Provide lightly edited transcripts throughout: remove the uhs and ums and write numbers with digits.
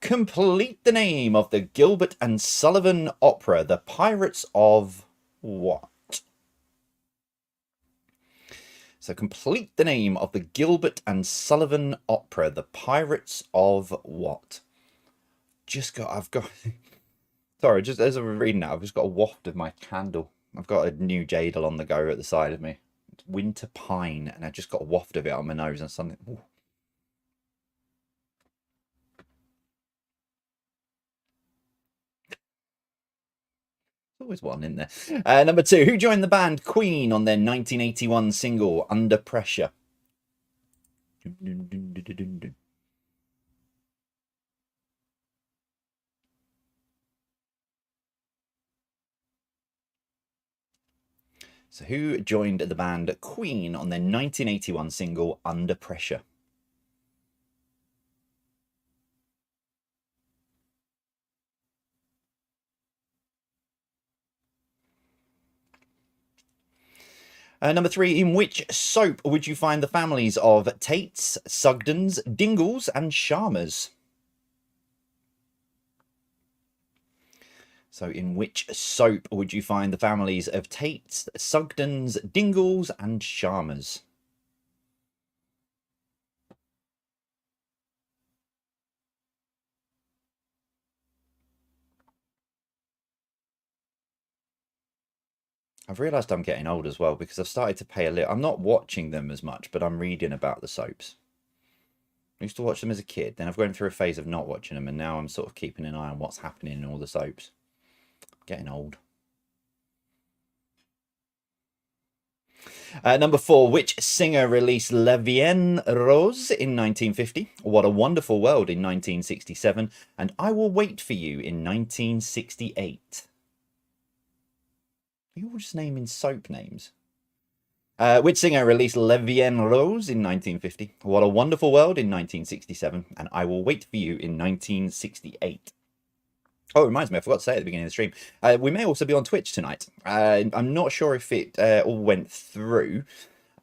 Complete the name of the Gilbert and Sullivan opera, The Pirates of what? So complete the name of the Gilbert and Sullivan opera, The Pirates of what? I've got, sorry, just as I'm reading that, I've just got a waft of my candle. I've got a new Jadal on the go at the side of me. It's Winter Pine, and I just got a waft of it on my nose and something. Ooh. Always one in there. Number 2, who joined the band Queen on their 1981 single Under Pressure? So who joined the band Queen on their 1981 single Under Pressure? Number 3, in which soap would you find the families of Tates, Sugdens, Dingles, and Sharmers? So in which soap would you find the families of Tates, Sugdens, Dingles, and Sharmers? I've realised I'm getting old as well because I've started to pay a little... I'm not watching them as much, but I'm reading about the soaps. I used to watch them as a kid, then I've gone through a phase of not watching them, and now I'm sort of keeping an eye on what's happening in all the soaps. Getting old. Number 4, which singer released La Vienne Rose in 1950, What a Wonderful World in 1967, and I Will Wait for You in 1968? Are you all just naming soap names? Which singer released La Vienne Rose in 1950, What a Wonderful World in 1967, and I Will Wait for You in 1968? Oh, it reminds me, I forgot to say at the beginning of the stream, we may also be on Twitch tonight. I'm not sure if it all went through,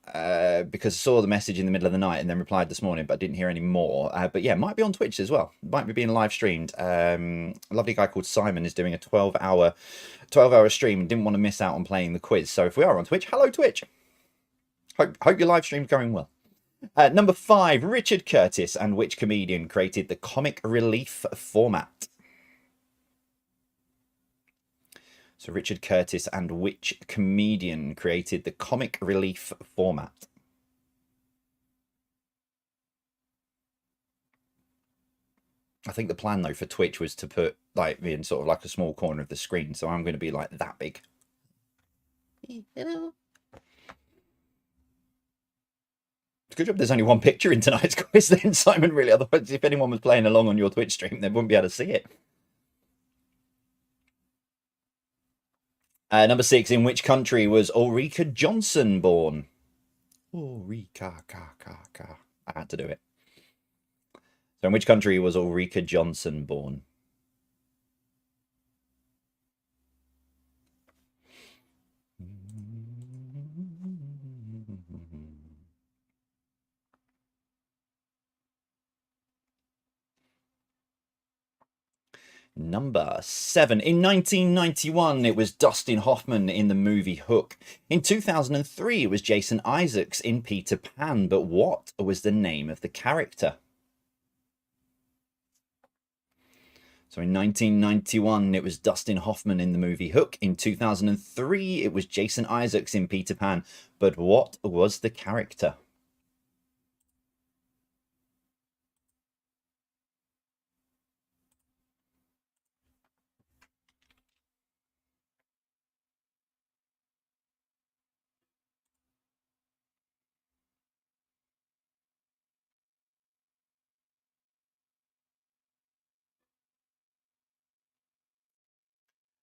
because I saw the message in the middle of the night and then replied this morning, but I didn't hear any more. But yeah, might be on Twitch as well. Might be being live streamed. A lovely guy called Simon is doing a 12-hour stream and didn't want to miss out on playing the quiz. So if we are on Twitch, hello Twitch. Hope your live stream's going well. Number 5, Richard Curtis and which comedian created the comic relief format? So Richard Curtis and which comedian created the comic relief format? I think the plan though for Twitch was to put like me in sort of like a small corner of the screen, so I'm going to be like that big. Hello. It's good job there's only one picture in tonight's quiz then, Simon, really. Otherwise, if anyone was playing along on your Twitch stream, they wouldn't be able to see it. Number 6, in which country was Ulrika Jonsson born? Ulrika, I had to do it. So in which country was Ulrika Jonsson born? Number 7. In 1991, it was Dustin Hoffman in the movie Hook. In 2003, it was Jason Isaacs in Peter Pan. But what was the name of the character? So in 1991, it was Dustin Hoffman in the movie Hook. In 2003, it was Jason Isaacs in Peter Pan. But what was the character?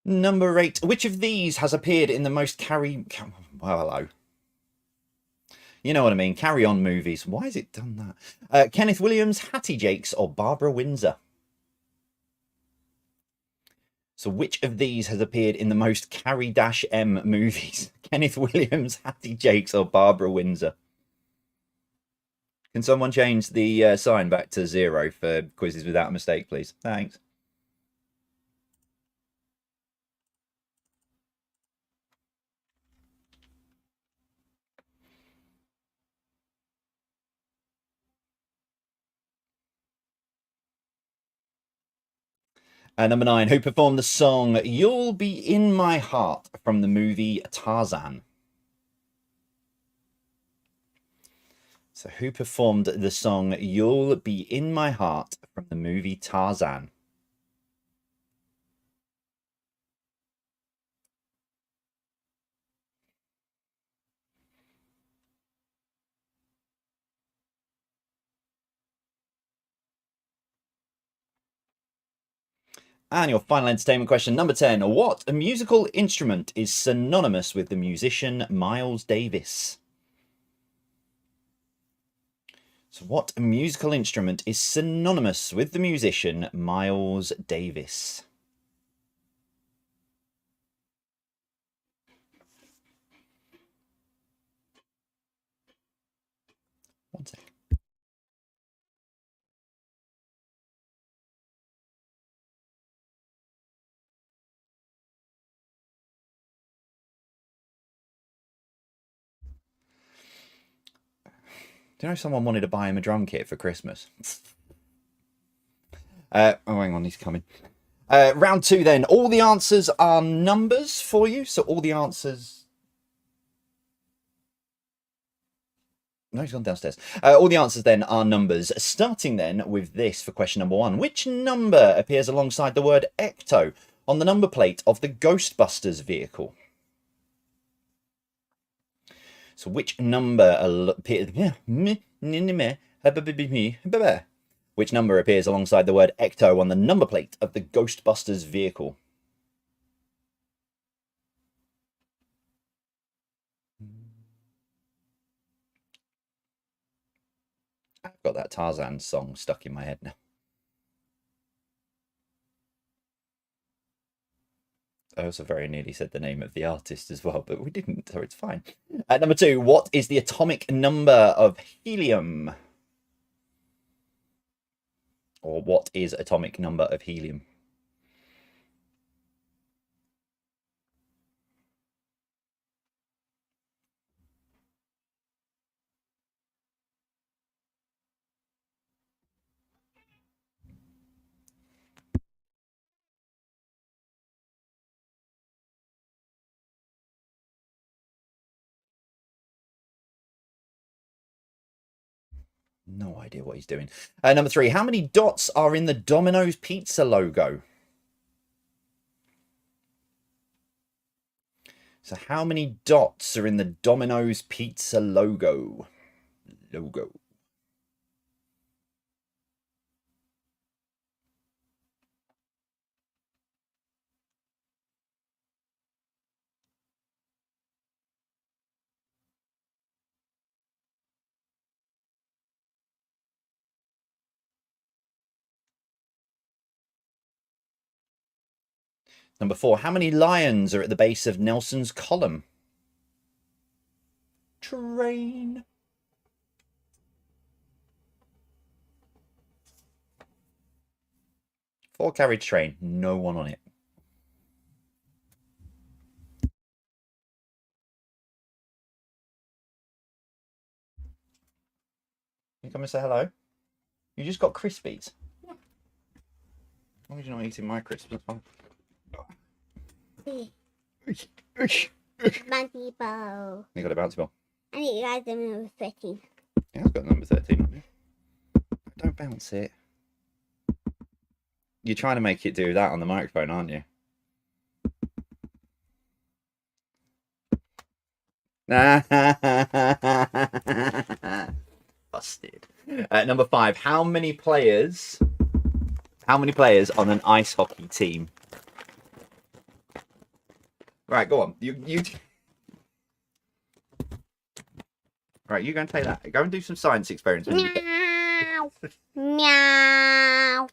Number 8. Which of these has appeared in the most well, hello. You know what I mean. Carry On movies. Why has it done that? Kenneth Williams, Hattie Jakes, or Barbara Windsor? So which of these has appeared in the most Carrie-M movies? Kenneth Williams, Hattie Jakes, or Barbara Windsor? Can someone change the sign back to 0 for quizzes without a mistake, please? Thanks. Number 9, who performed the song You'll Be in My Heart from the movie Tarzan? So who performed the song You'll Be in My Heart from the movie Tarzan? And your final entertainment question, number 10. What musical instrument is synonymous with the musician Miles Davis? So what musical instrument is synonymous with the musician Miles Davis? One sec. Do you know someone wanted to buy him a drum kit for Christmas? Oh, hang on, he's coming. Round 2 then. All the answers are numbers for you. So all the answers... No, he's gone downstairs. All the answers then are numbers. Starting then with this for question number 1. Which number appears alongside the word Ecto on the number plate of the Ghostbusters vehicle? So which number appears... Which number appears alongside the word Ecto on the number plate of the Ghostbusters vehicle? I've got that Tarzan song stuck in my head now. I also very nearly said the name of the artist as well, but we didn't, so it's fine. Number 2, what is the atomic number of helium? Or what is atomic number of helium? No idea what he's doing. Number 3, how many dots are in the Domino's Pizza logo? So how many dots are in the Domino's Pizza logo? Number 4, how many lions are at the base of Nelson's column? Train. 4-carriage train, no one on it. You come and say hello? You just got Crispies. Why are you not eating my crisps? Bouncy ball. You got a bouncy ball. I think you guys are number 13. Yeah, I've got number 13 on you. Don't bounce it. You're trying to make it do that on the microphone, aren't you? Busted. Number 5. How many players on an ice hockey team? Right, go on. You. Right, you go and take that. Go and do some science experiments. Meow. Meow.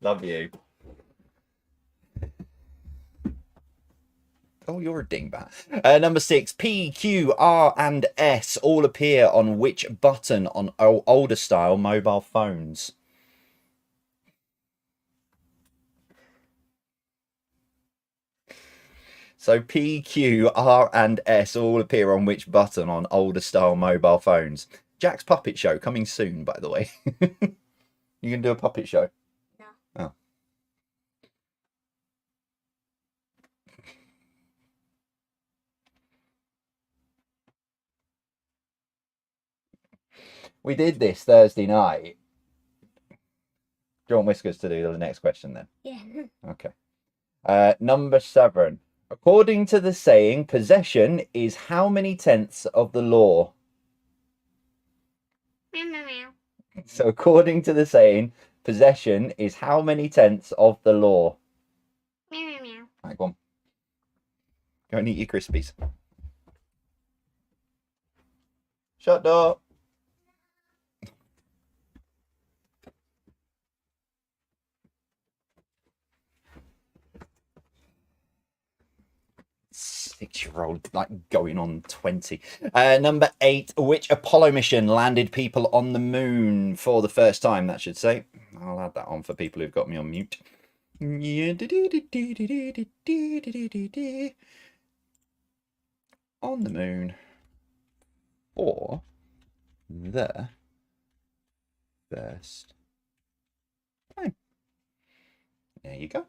Love you. Oh, you're a dingbat. Number 6, P, Q, R, and S all appear on which button on older style mobile phones? So P, Q, R, and S all appear on which button on older style mobile phones? Jack's Puppet Show coming soon, by the way. You can do a puppet show. No. Oh. We did this Thursday night. Do you want Whiskers to do the next question then? Yeah. Okay. Number 7. According to the saying, possession is how many tenths of the law? Meow, meow, meow. So according to the saying, possession is how many tenths of the law? Meow, meow, meow. Right, go on. Go and eat your Crispies. Shut door. Six-year-old, like going on 20. Number 8, which Apollo mission landed people on the moon for the first time, that should say. I'll add that on for people who've got me on mute. On the moon for the first time. There you go.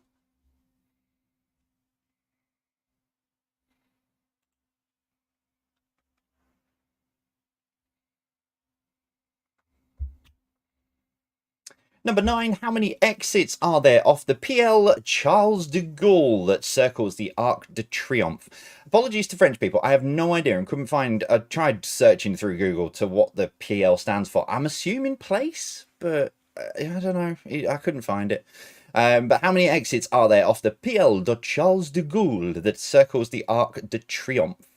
Number 9, how many exits are there off the PL Charles de Gaulle that circles the Arc de Triomphe? Apologies to French people, I have no idea and couldn't find. I tried searching through Google to what the PL stands for. I'm assuming place, but I don't know. I couldn't find it. But how many exits are there off the PL de Charles de Gaulle that circles the Arc de Triomphe?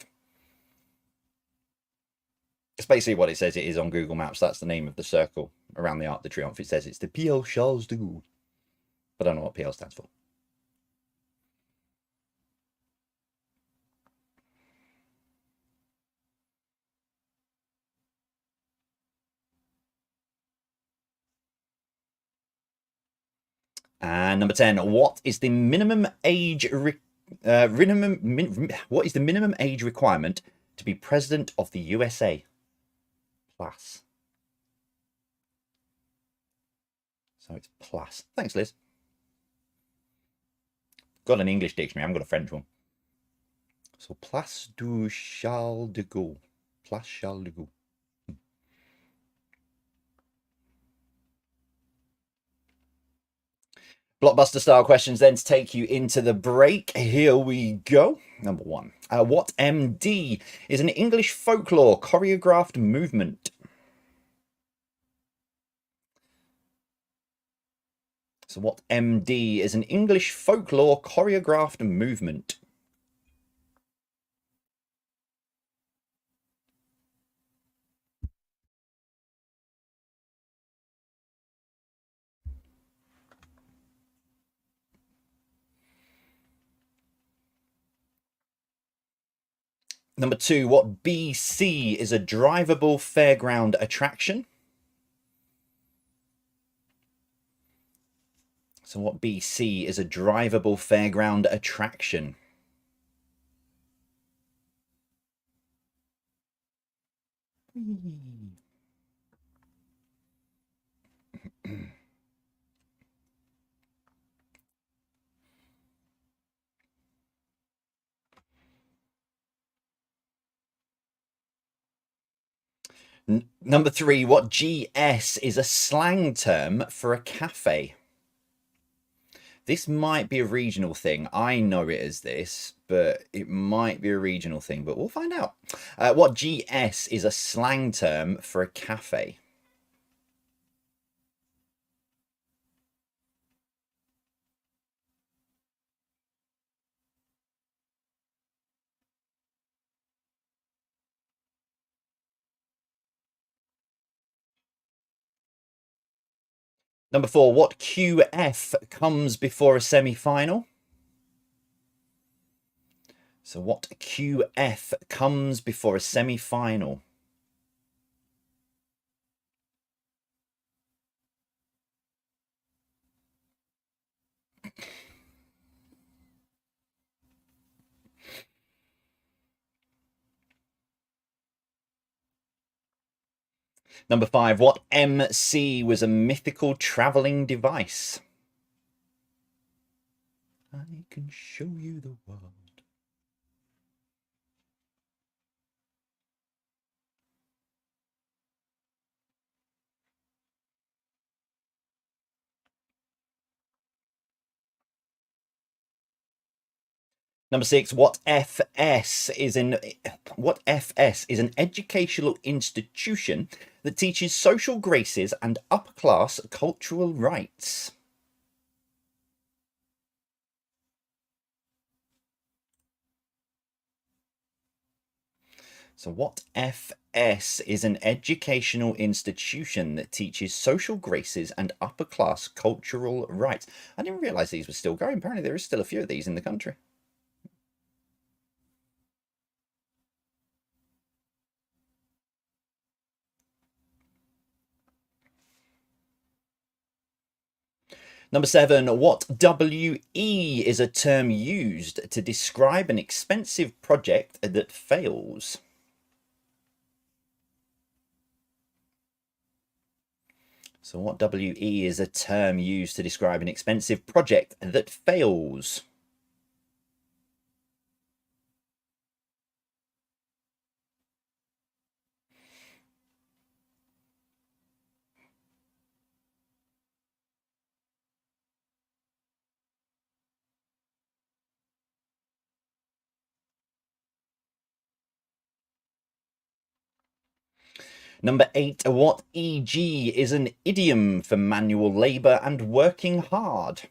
It's basically what it says it is on Google Maps. That's the name of the circle around the Arc de Triomphe. It says it's the PL Charles de Gaulle. But I don't know what PL stands for. And number 10, what is the minimum age what is the minimum age requirement to be president of the USA? Plus. So it's plus. Thanks, Liz. Got an English dictionary. I haven't got a French one. So Place du Charles de Gaulle. Place Charles de Gaulle. Blockbuster style questions then to take you into the break. Here we go. Number 1. What MD is an English folklore choreographed movement? So what MD is an English folklore choreographed movement? Number 2, what BC is a drivable fairground attraction? So what BC is a drivable fairground attraction? Number 3, what GS is a slang term for a cafe? This might be a regional thing. I know it as this, but it might be a regional thing, but we'll find out. What GS is a slang term for a cafe? Number 4, what QF comes before a semi-final? So what QF comes before a semi-final? Number 5, what MC was a mythical traveling device? I can show you the world. Number 6, what FS is an educational institution that teaches social graces and upper class cultural rights? So what FS is an educational institution that teaches social graces and upper class cultural rights? I didn't realize these were still going. Apparently there is still a few of these in the country. Number 7, what WE is a term used to describe an expensive project that fails? So what WE is a term used to describe an expensive project that fails? Number 8, what EG is an idiom for manual labour and working hard?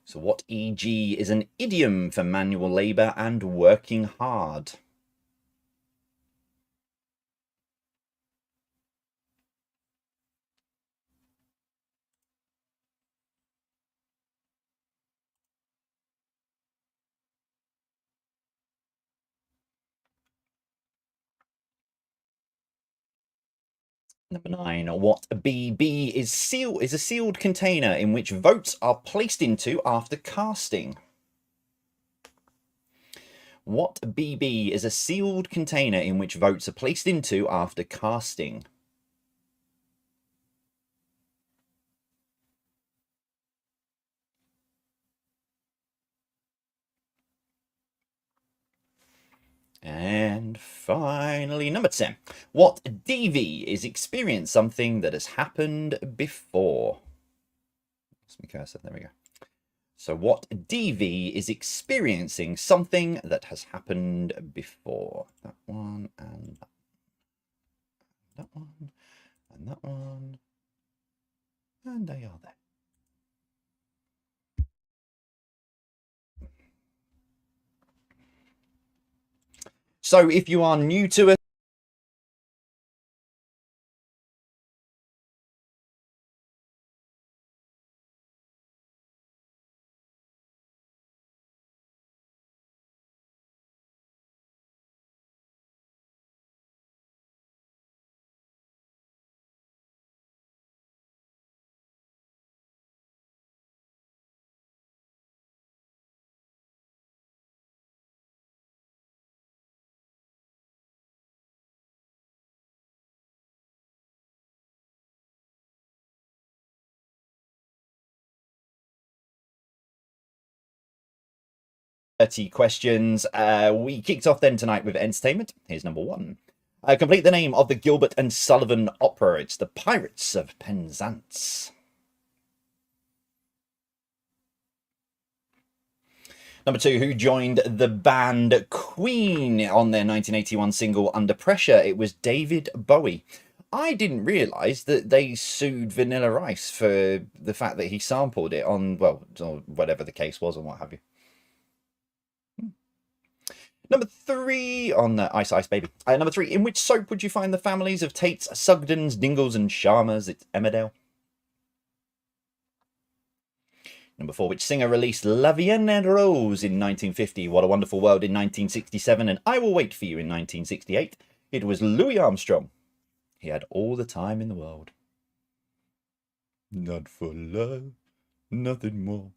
So what EG is an idiom for manual labour and working hard? Number 9, what BB is a sealed container in which votes are placed into after casting? What BB is a sealed container in which votes are placed into after casting? And finally, number 10. What DV is experience something that has happened before? Lost my cursor. There we go. So what DV is experiencing something that has happened before? That one and that one and that one. And they are there. So if you are new to us, questions. We kicked off then tonight with entertainment. Here's number 1. Complete the name of the Gilbert and Sullivan opera. It's The Pirates of Penzance. Number 2, who joined the band Queen on their 1981 single Under Pressure? It was David Bowie. I didn't realise that they sued Vanilla Ice for the fact that he sampled it on, well, or whatever the case was and what have you. Number 3 on Ice Ice Baby. Number 3, in which soap would you find the families of Tates, Sugdens, Dingles, and Sharmas? It's Emmerdale. Number 4, which singer released La Vienne Rose in 1950, What a Wonderful World in 1967, and I Will Wait for You in 1968? It was Louis Armstrong. He had all the time in the world. Not for love, nothing more.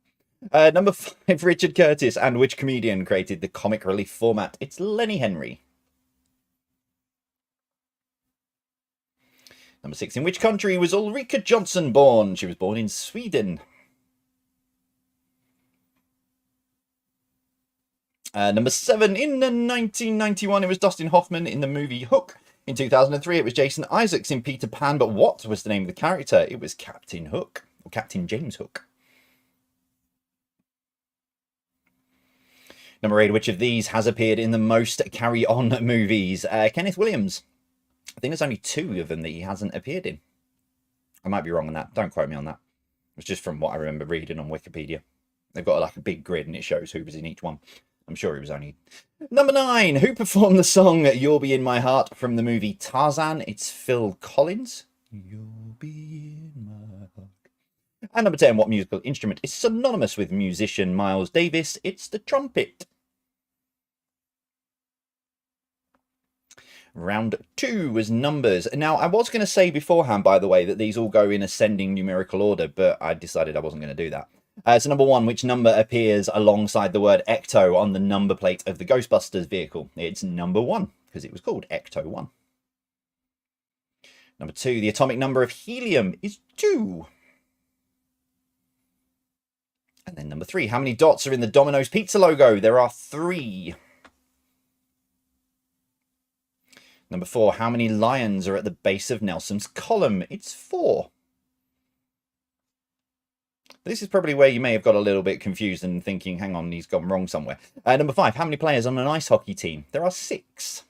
Number 5, Richard Curtis, and which comedian created the comic relief format? It's Lenny Henry. Number 6, in which country was Ulrika Jonsson born? She was born in Sweden. Number 7, in 1991, it was Dustin Hoffman in the movie Hook. In 2003, it was Jason Isaacs in Peter Pan, but what was the name of the character? It was Captain Hook, or Captain James Hook. Number 8, which of these has appeared in the most Carry On movies? Kenneth Williams. I think there's only 2 of them that he hasn't appeared in. I might be wrong on that. Don't quote me on that. It's just from what I remember reading on Wikipedia. They've got like a big grid and it shows who was in each one. I'm sure it was only... Number 9, who performed the song You'll Be In My Heart from the movie Tarzan? It's Phil Collins. You'll be in my heart. And number 10, what musical instrument is synonymous with musician Miles Davis? It's the trumpet. Round 2 was numbers. Now, I was going to say beforehand, by the way, that these all go in ascending numerical order, but I decided I wasn't going to do that. So number 1, which number appears alongside the word Ecto on the number plate of the Ghostbusters vehicle? It's number 1, because it was called Ecto 1. Number 2, the atomic number of helium is 2. And then number 3, how many dots are in the Domino's Pizza logo? There are 3. Number 4, how many lions are at the base of Nelson's column? It's 4. This is probably where you may have got a little bit confused and thinking, hang on, he's gone wrong somewhere. Number 5, how many players on an ice hockey team? There are 6.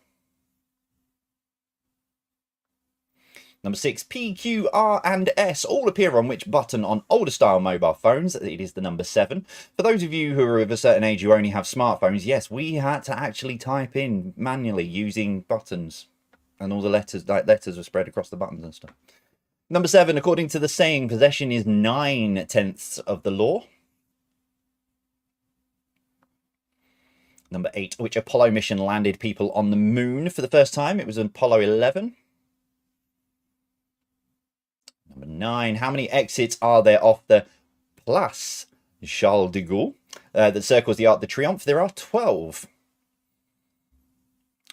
Number 6, P, Q, R, and S all appear on which button on older style mobile phones? It is the number 7. For those of you who are of a certain age who only have smartphones, yes, we had to actually type in manually using buttons. And all the letters, like letters were spread across the buttons and stuff. Number 7, according to the saying, possession is 9/10 of the law. Number 8, which Apollo mission landed people on the moon for the first time? It was Apollo 11. Number 9, how many exits are there off the Place Charles de Gaulle that circles the Arc de Triomphe? There are 12.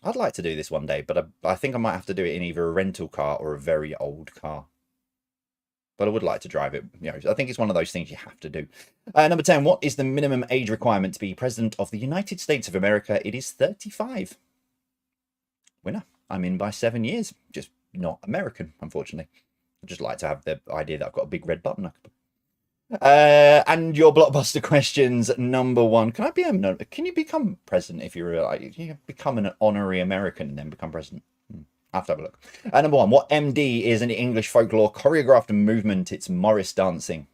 I'd like to do this one day, but I think I might have to do it in either a rental car or a very old car. But I would like to drive it. You know, I think it's one of those things you have to do. Number 10, what is the minimum age requirement to be President of the United States of America? It is 35. Winner. I'm in by 7 years. Just not American, unfortunately. I'd just like to have the idea that I've got a big red button. And your blockbuster questions, number 1. Can you become president if you're like, you become an honorary American and then become president? I have to have a look. Number 1, what MD is an English folklore choreographed movement? It's Morris dancing.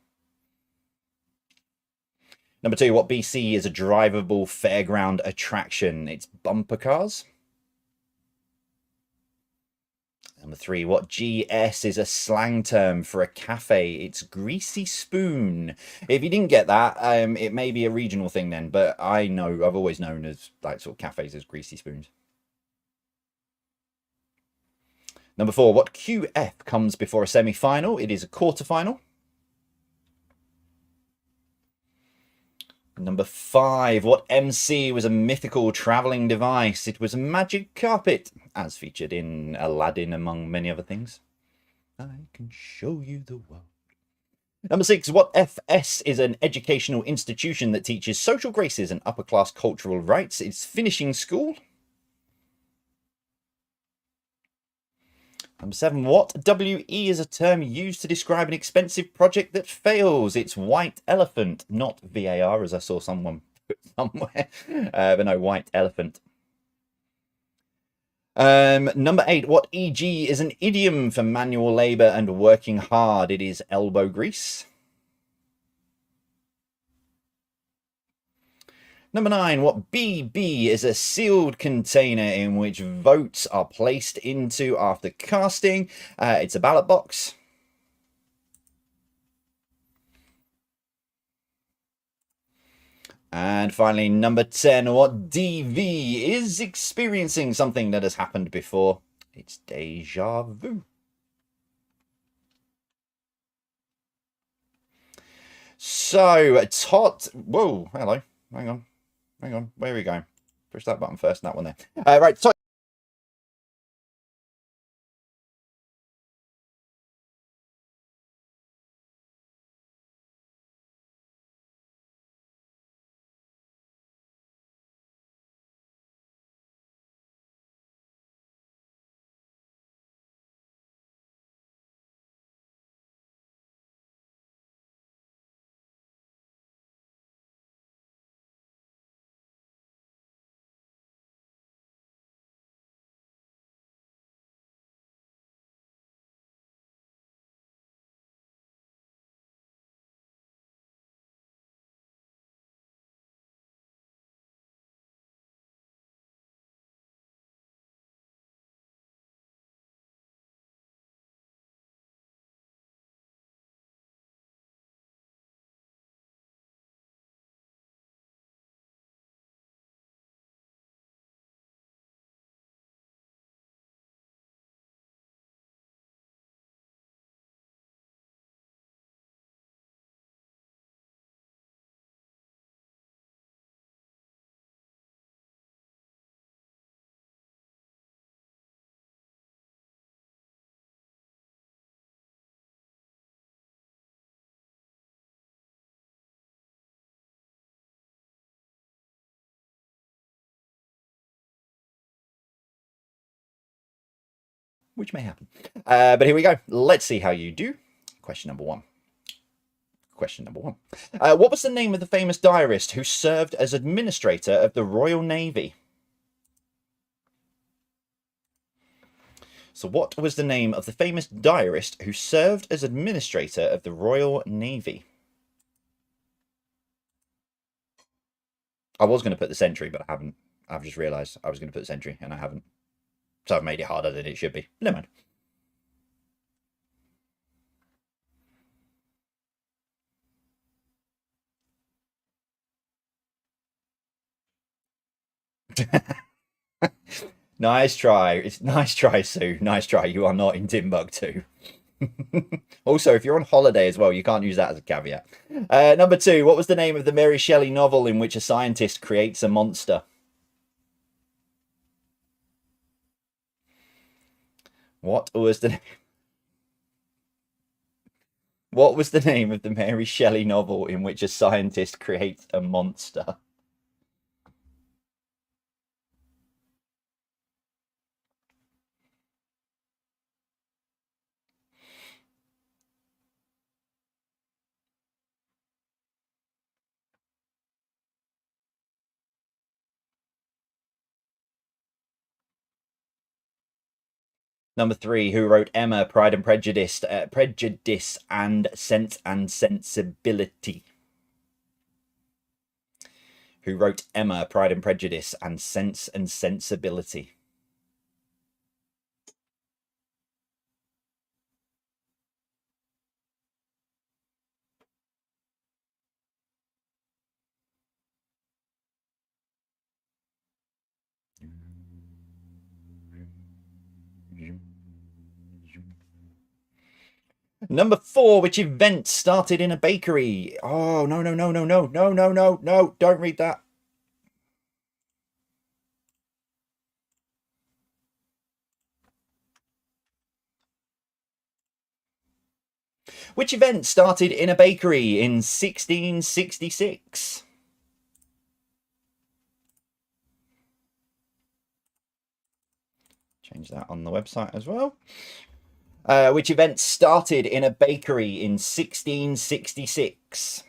Number 2, what BC is a drivable fairground attraction? It's bumper cars. Number 3, what GS is a slang term for a cafe? It's greasy spoon. If you didn't get that, it may be a regional thing then, but I've always known as like sort of cafes as greasy spoons. Number 4, what QF comes before a semi-final? It is a quarter-final. Number 5, what MC was a mythical travelling device? It was a magic carpet, as featured in Aladdin, among many other things. I can show you the world. Number 6, what FS is an educational institution that teaches social graces and upper-class cultural rights? It's finishing school. Number 7, what WE is a term used to describe an expensive project that fails? It's white elephant, not VAR, as I saw someone put somewhere, but no, white elephant. Number 8, what EG is an idiom for manual labour and working hard? It is elbow grease. Number 9, what BB is a sealed container in which votes are placed into after casting. It's a ballot box. And finally, number 10, what DV is experiencing something that has happened before. It's deja vu. So, Tot. Whoa, hello. Hang on. Where are we going? Push that button first, that one there. Right, Tot. Which may happen. But here we go. Let's see how you do. Question number 1. What was the name of the famous diarist who served as administrator of the Royal Navy? So what was the name of the famous diarist who served as administrator of the Royal Navy? I was going to put the century, but I haven't. I've just realised I was going to put the century, and I haven't. So I've made it harder than it should be. Never mind. Nice try. It's nice try, Sue. Nice try. You are not in Timbuktu. Also, if you're on holiday as well, you can't use that as a caveat. Number 2, what was the name of the Mary Shelley novel in which a scientist creates a monster? What was the name of the Mary Shelley novel in which a scientist creates a monster? Number 3, who wrote Emma, Pride and Prejudice, and Sense and Sensibility? Who wrote Emma, Pride and Prejudice, and Sense and Sensibility? Number 4, which event started in a bakery? Oh, no. Don't read that. Which event started in a bakery in 1666? Change that on the website as well. Which event started in a bakery in 1666?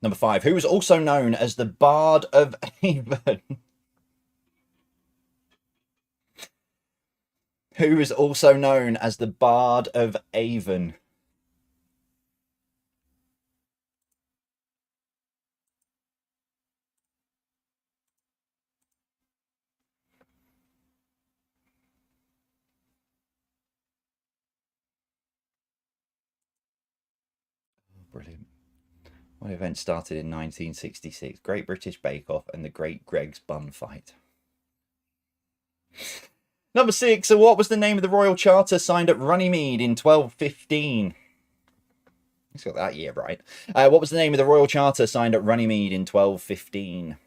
Number 5. Who is also known as the Bard of Avon? Who is also known as the Bard of Avon? Brilliant. What event started in 1966? Great British Bake Off and the Great Greg's Bun Fight. Number 6. So what was the name of the Royal Charter signed at Runnymede in 1215? He's got that year right. What was the name of the Royal Charter signed at Runnymede in 1215?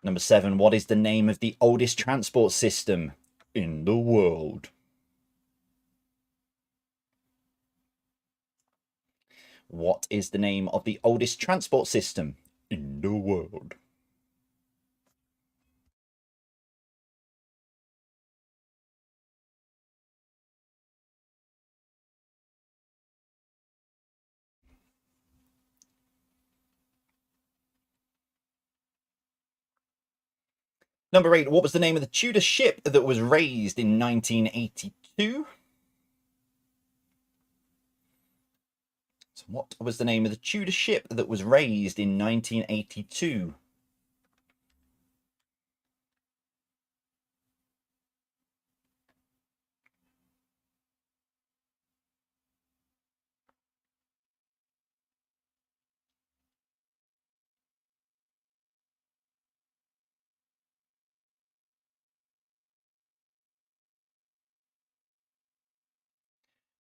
Number 7. What is the name of the oldest transport system in the world? What is the name of the oldest transport system in the world? Number 8. What was the name of the Tudor ship that was raised in 1982? So what was the name of the Tudor ship that was raised in 1982?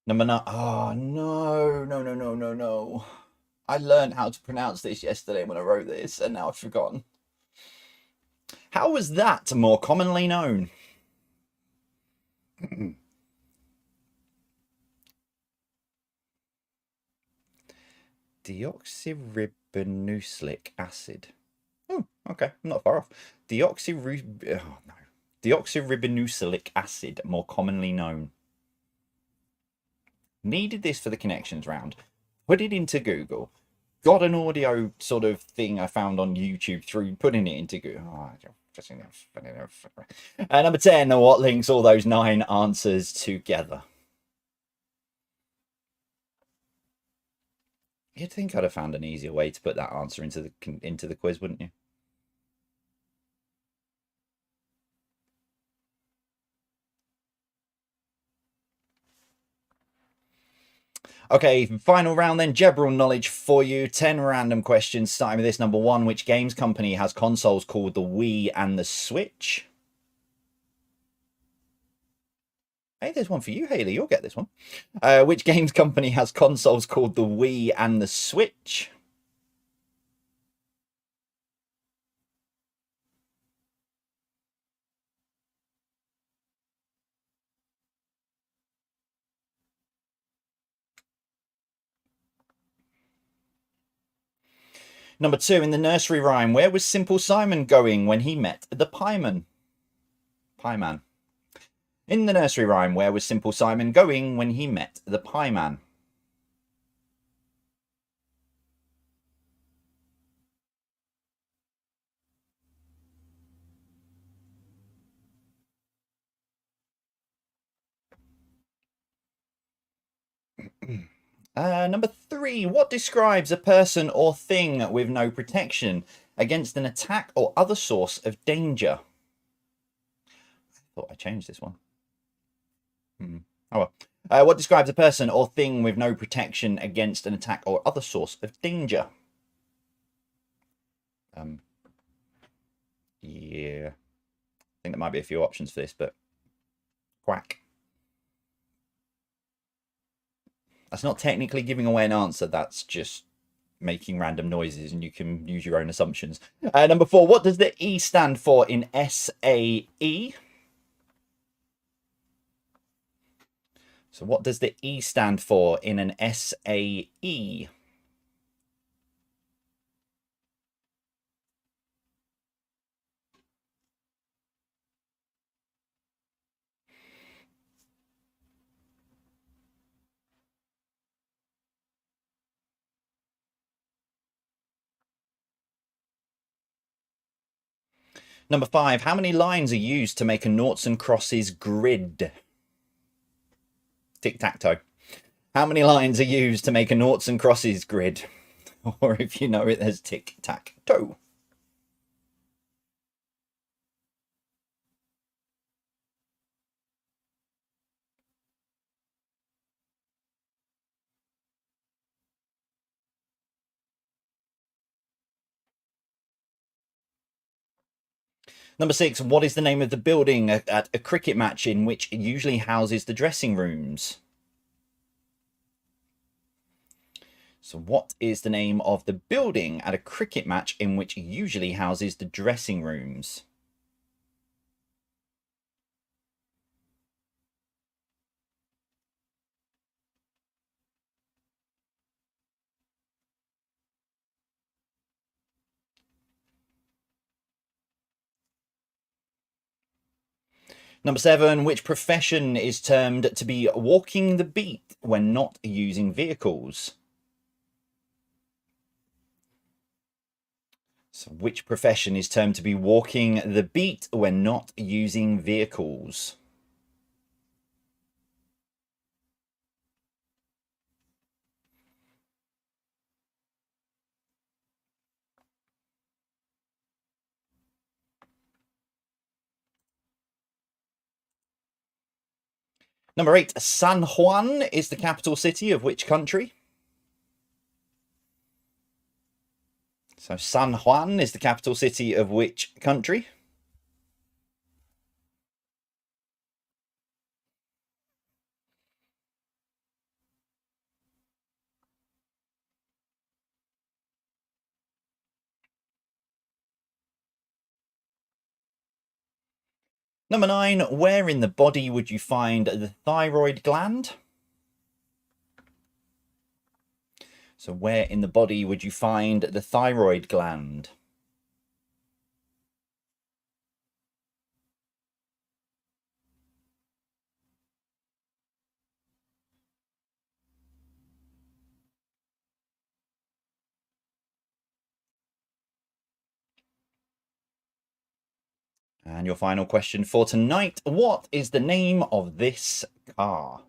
Number 9. Oh, no. I learned how to pronounce this yesterday when I wrote this, and now I've forgotten. How was that more commonly known? Deoxyribonucleic acid. Oh, okay, I'm not far off. Deoxyribonucleic acid, more commonly known. Needed this for the connections round. Put it into Google. Got an audio sort of thing I found on YouTube through putting it into Google. Number 10, what links all those 9 answers together? You'd think I'd have found an easier way to put that answer into the quiz, wouldn't you? Okay, final round then. General knowledge for you. 10 random questions, starting with this. Number 1. Which games company has consoles called the Wii and the Switch? Hey, there's one for you, Haley. You'll get this one. Which games company has consoles called the Wii and the Switch? Number 2, in the nursery rhyme, where was Simple Simon going when he met the Pieman? Pieman. In the nursery rhyme, where was Simple Simon going when he met the Pieman? Number 3, what describes a person or thing with no protection against an attack or other source of danger? I thought I changed this one. Oh well. What describes a person or thing with no protection against an attack or other source of danger? Yeah. I think there might be a few options for this, but quack. That's not technically giving away an answer. That's just making random noises, and you can use your own assumptions. Number 4, what does the E stand for in SAE? So what does the E stand for in an SAE? Number 5, how many lines are used to make a noughts and crosses grid? Tic-tac-toe. How many lines are used to make a noughts and crosses grid? Or if you know it as tic-tac-toe. Number 6, what is the name of the building at a cricket match in which it usually houses the dressing rooms? So what is the name of the building at a cricket match in which it usually houses the dressing rooms? Number 7, which profession is termed to be walking the beat when not using vehicles? So which profession is termed to be walking the beat when not using vehicles? Number 8, San Juan is the capital city of which country? So San Juan is the capital city of which country? Number 9, where in the body would you find the thyroid gland? So where in the body would you find the thyroid gland? And your final question for tonight, what is the name of this car?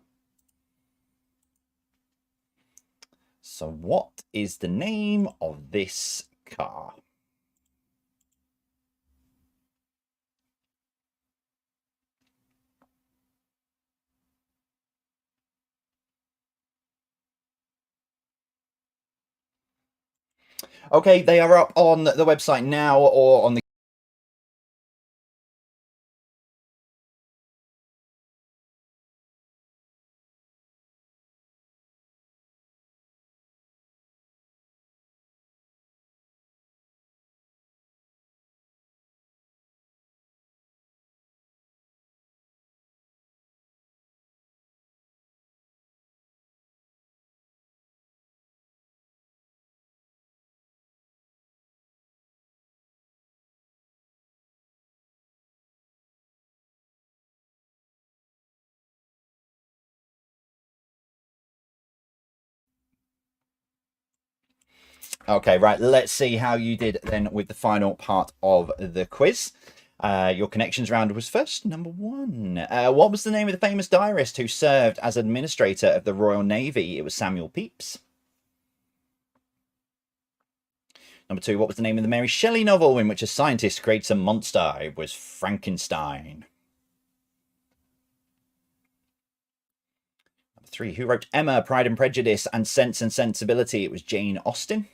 So what is the name of this car? Okay, they are up on the website now or on the Okay, right, let's see how you did then with the final part of the quiz. Your connections round was first. Number 1. What was the name of the famous diarist who served as administrator of the Royal Navy? It was Samuel Pepys. Number 2, what was the name of the Mary Shelley novel in which a scientist creates a monster? It was Frankenstein. Number 3, who wrote Emma, Pride and Prejudice, and Sense and Sensibility? It was Jane Austen.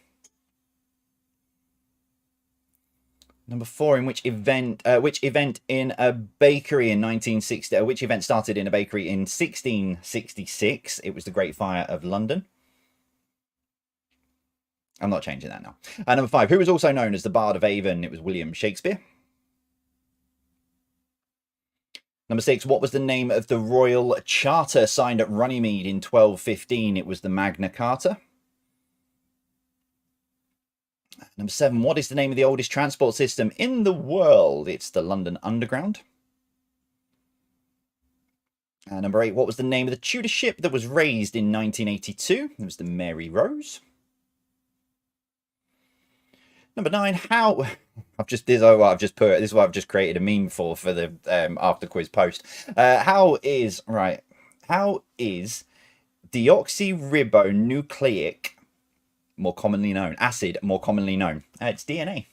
Number 4, in which event in a bakery in 1960, which event started in a bakery in 1666? It was the Great Fire of London. I'm not changing that now. Number 5, who was also known as the Bard of Avon? It was William Shakespeare. Number 6, what was the name of the royal charter signed at Runnymede in 1215? It was the Magna Carta. Number 7, what is the name of the oldest transport system in the world? It's the London Underground. Number 8, what was the name of the Tudor ship that was raised in 1982? It was the Mary Rose. Number 9, how... this is what I've just created a meme for the after quiz post. How is deoxyribonucleic more commonly known? Acid more commonly known? It's DNA.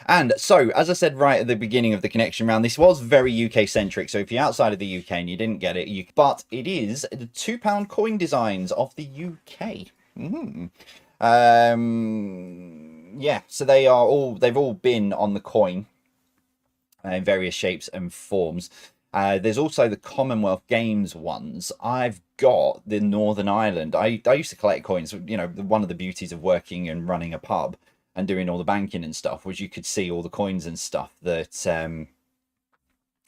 And so, as I said right at the beginning of the connection round, this was very UK centric. So if you're outside of the UK and you didn't get it, but it is the £2 coin designs of the UK. Yeah, so they've all been on the coin in various shapes and forms. There's also the Commonwealth Games ones. I've got the Northern Ireland. I used to collect coins. You know, one of the beauties of working and running a pub and doing all the banking and stuff was you could see all the coins and stuff that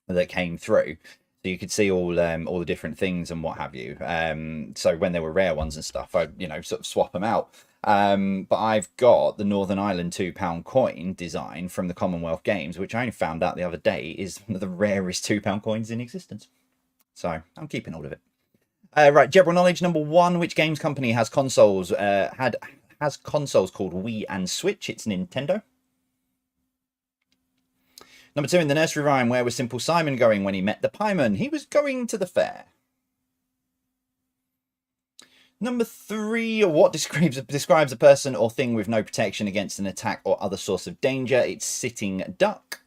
that came through. So you could see all the different things and what have you. So when there were rare ones and stuff, I'd sort of swap them out. But I've got the Northern Ireland £2 coin design from the Commonwealth Games, which I only found out the other day is one of the rarest £2 coins in existence. So I'm keeping all of it. Right, general knowledge number 1: which games company has consoles has consoles called Wii and Switch? It's Nintendo. Number 2, in the nursery rhyme, where was Simple Simon going when he met the pieman? He was going to the fair. Number 3, what describes a person or thing with no protection against an attack or other source of danger? It's sitting duck.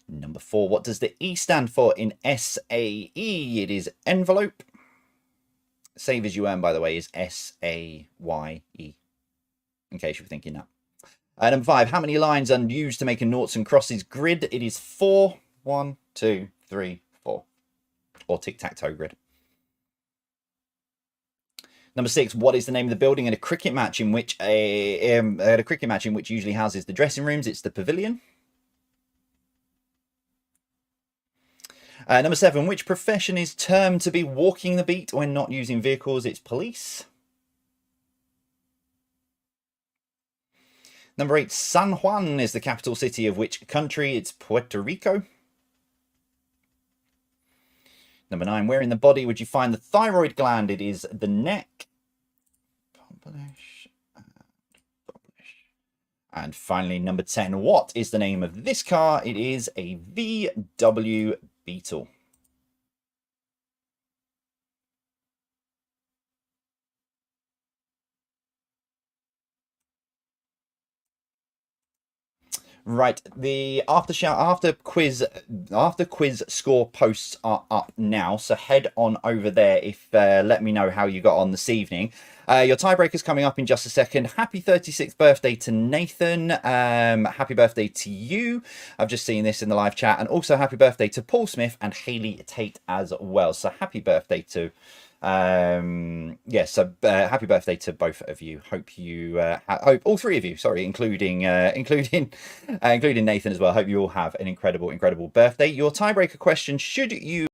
Number 4, what does the E stand for in SAE? It is envelope. Save as you earn, by the way, is SAYE, in case you were thinking that. Number 5, how many lines are used to make a noughts and crosses grid? It is 4. 1, 2, 3, 4. Or tic-tac-toe grid. Number 6, what is the name of the building at a cricket match in which usually houses the dressing rooms? It's the Pavilion. Number 7, which profession is termed to be walking the beat when not using vehicles? It's police. Number 8, San Juan is the capital city of which country? It's Puerto Rico. Number 9, where in the body would you find the thyroid gland? It is the neck. Publish and publish. And finally, number 10, what is the name of this car? It is a VW Beetle. Right, the after quiz score posts are up now, so head on over there if let me know how you got on this evening. Your tiebreaker's coming up in just a second. Happy 36th birthday to Nathan. Happy birthday to you. I've just seen this in the live chat, and also happy birthday to Paul Smith and Haley Tate as well. So happy birthday to happy birthday to both of you. Hope all three of you, sorry, including Nathan as well. Hope you all have an incredible birthday. Your tiebreaker question, should you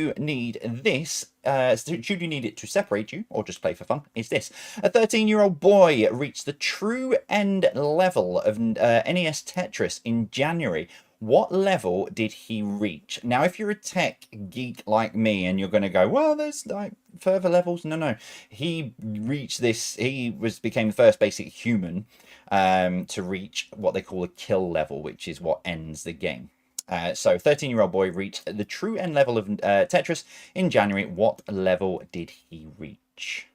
you need this, should you need it to separate you or just play for fun, is this. A 13-year-old boy reached the true end level of NES Tetris in January. What level did he reach? Now, if you're a tech geek like me and you're going to go, well, there's like further levels. No. He reached this. He became the first basic human to reach what they call a kill level, which is what ends the game. So 13-year-old boy reached the true end level of Tetris in January. What level did he reach?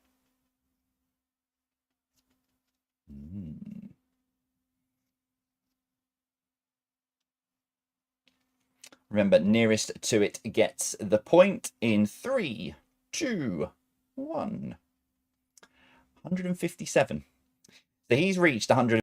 Remember, nearest to it gets the point in 3, 2, 1. 157. So he's reached 100.